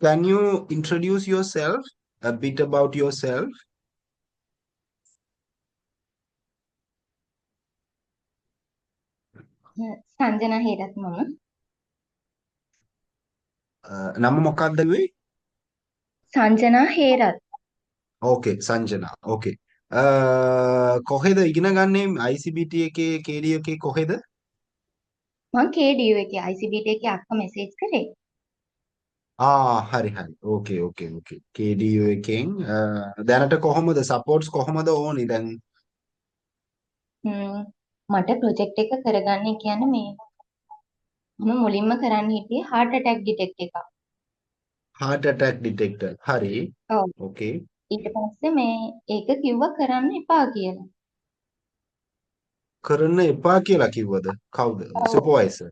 Can you introduce yourself, a bit about yourself? සංජනා Herath මම. නම මොකක්ද කිව්වේ? සංජනා හේරත්. Okay, සංජනා. Okay. කොහෙද ඉගෙන ගන්නේ ICBT එකේ KD එකේ කොහෙද? මං KDU එකේ ICBT එකේ අක්ක මෙසේජ් කරේ. හරි හරි. Okay. KDU එකෙන් දැනට කොහොමද සපෝට්ස් කොහොමද ඕනි දැන්? හ්ම් මට ප්‍රොජෙක්ට් එක කරගන්න කියන්නේ මේ මම මුලින්ම කරන්න හිටියේ heart attack detect එකක්. heart attack detector. හරි. ඔව්. Okay. ඊට පස්සේ මේ ඒක කිව්වා කරන්න එපා කියලා. කරන්න එපා කියලා කිව්වද? කවුද? ඔව්. සුපර්වයිසර්.